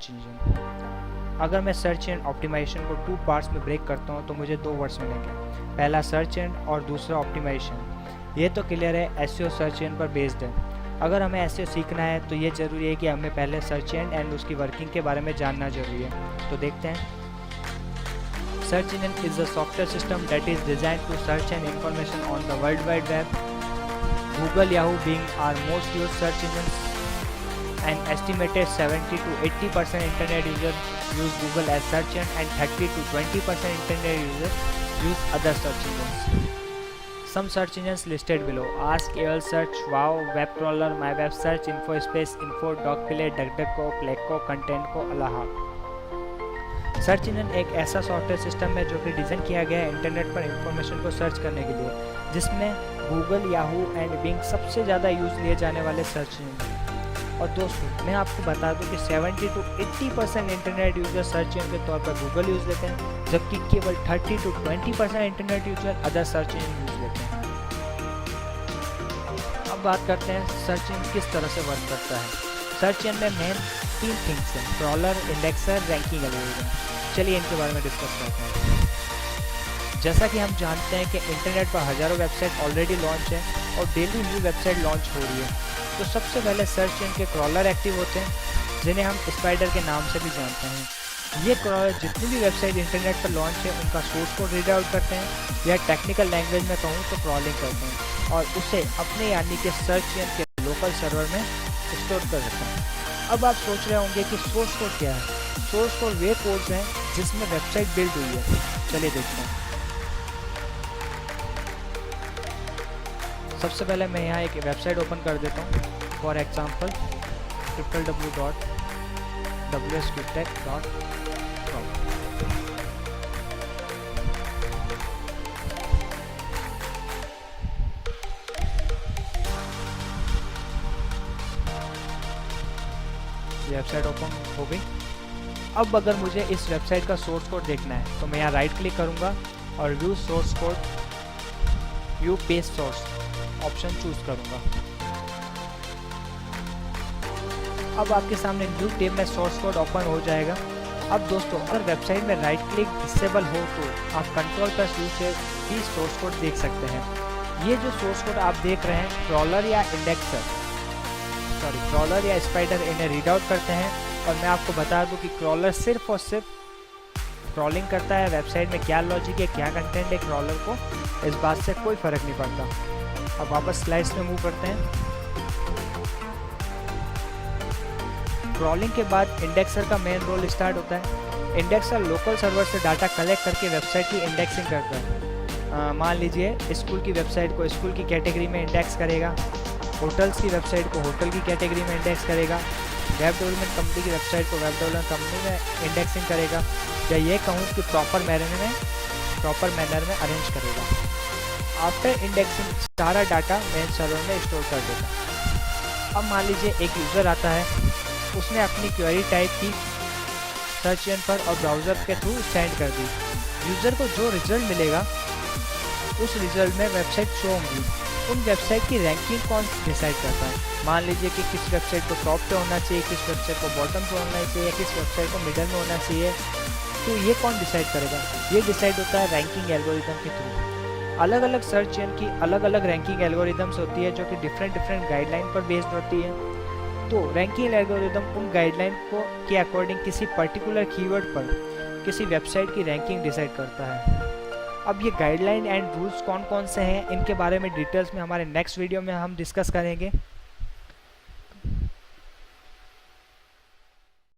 Engine. अगर मैं search and optimisation को 2 पार्ट्स में ब्रेक करता हूँ तो मुझे 2 वर्ड्स मिलेंगे, पहला सर्च एंड और दूसरा ऑप्टिमाइजेशन। ये तो क्लियर है, एसईओ सर्च एंड पर बेस्ड है। अगर हमें एसईओ सीखना है तो ये ज़रूरी है कि हमें पहले सर्च एंड उसकी वर्किंग के बारे में जानना ज़रूरी है। तो देखते हैं। Search engine is a software system that is designed to search and information on the world wide web. Google, Yahoo, Bing are most used search engines, and estimated 70 to 80% internet users use Google as search engine, and 30 to 20% internet users use other search engines. Some search engines listed below: Ask, AOL Search, Wow, Webcrawler, MyWeb Search, InfoSpace, Info, Dogpilot, DuckDuckGo, Pleco, Contentco, Alaha। Search engine एक ऐसा software system है जो कि design किया गया है internet पर information को सर्च करने के लिए, जिसमें गूगल, याहू एंड बिंग सबसे ज़्यादा यूज़ लिए जाने वाले सर्च इंजन हैं। और दोस्तों मैं आपको बता दूं कि 70 to 80% internet user search engine के तौर पर गूगल यूज़ लेते हैं, जबकि केवल 30 to 20% internet user other search engine use लेते हैं। अब बात करते हैं सर्च इंजन किस तरह से वर्क करता है। सर्च इंजन में मेन 3 थिंग्स हैं: क्रॉलर, इंडेक्सर, रैंकिंग एल्गोरिथम। चलिए इनके बारे में डिस्कस करते हैं। जैसा कि हम जानते हैं कि इंटरनेट पर हज़ारों वेबसाइट ऑलरेडी लॉन्च है और डेली न्यू वेबसाइट लॉन्च हो रही है। तो सबसे पहले सर्च इंजन के क्रॉलर एक्टिव होते हैं, जिन्हें हम स्पाइडर के नाम से भी जानते हैं। ये क्रॉलर जितनी भी वेबसाइट इंटरनेट पर लॉन्च है उनका सोर्स कोड रीड आउट करते हैं, या टेक्निकल लैंग्वेज में कहूँ तो क्रॉलिंग करते हैं, और उसे अपने यानी कि सर्च इंजन के लोकल सर्वर में स्टोर कर देते हैं। अब आप सोच रहे होंगे कि सोर्स कोड क्या है। सोर्स कोड वे कोड्स हैं जिसमें वेबसाइट बिल्ड हुई है। चलिए देखते हैं। सबसे पहले मैं यहाँ एक वेबसाइट ओपन कर देता हूँ। For example www.wsqtech.com। Website open हो गई। अब अगर मुझे इस वेबसाइट का सोर्स कोड देखना है तो मैं यहाँ राइट क्लिक करूँगा और view source code, view page source option choose करूँगा। अब आपके सामने न्यू टेब में सोर्स कोड ओपन हो जाएगा। अब दोस्तों अगर वेबसाइट में राइट क्लिक डिसेबल हो तो आप कंट्रोल प्लस यू से भी सोर्स कोड देख सकते हैं। ये जो सोर्स कोड आप देख रहे हैं क्रॉलर या स्पाइडर इन्हें रीड आउट करते हैं। और मैं आपको बता दूं कि क्रॉलर सिर्फ और सिर्फ क्रॉलिंग करता है, वेबसाइट में क्या लॉजिक है, क्या कंटेंट है, क्रॉलर को इस बात से कोई फ़र्क नहीं पड़ता। अब वापस स्लाइड्स में मूव करते हैं। क्रॉलिंग के बाद इंडेक्सर का मेन रोल स्टार्ट होता है। इंडेक्सर लोकल सर्वर से डाटा कलेक्ट करके वेबसाइट की इंडेक्सिंग करता है। मान लीजिए स्कूल की वेबसाइट को स्कूल की कैटेगरी में इंडेक्स करेगा, होटल्स की वेबसाइट को होटल की कैटेगरी में इंडेक्स करेगा, वेब डेवलपमेंट कंपनी की वेबसाइट को वेब डेवलपमेंट कंपनी में इंडेक्सिंग करेगा, या ये कहूँ कि प्रॉपर मैनर में अरेंज करेगा। आफ्टर इंडेक्सिंग सारा डाटा मेन सर्वर में स्टोर कर देगा। अब मान लीजिए एक यूज़र आता है, उसने अपनी क्वेरी टाइप की सर्च इंजन पर और ब्राउज़र के थ्रू सेंड कर दी। यूज़र को जो रिजल्ट मिलेगा उस रिजल्ट में वेबसाइट शो होंगी। उन वेबसाइट की रैंकिंग कौन डिसाइड करता है? मान लीजिए कि किस वेबसाइट को टॉप पे होना चाहिए, किस वेबसाइट को बॉटम पे होना चाहिए, किस वेबसाइट को मिडल में होना चाहिए। तो ये कौन डिसाइड करेगा? ये डिसाइड होता है रैंकिंग एल्गोरिथम के थ्रू। अलग अलग सर्च इंजन की अलग अलग रैंकिंग एल्गोरिथम्स होती है जो कि डिफरेंट गाइडलाइन पर बेस्ड होती है। तो रैंकिंग एल्गोरिथम उन गाइडलाइन को के अकॉर्डिंग किसी पर्टिकुलर कीवर्ड पर किसी वेबसाइट की रैंकिंग डिसाइड करता है। अब ये गाइडलाइन एंड रूल्स कौन कौन से हैं, इनके बारे में डिटेल्स में हमारे नेक्स्ट वीडियो में हम डिस्कस करेंगे।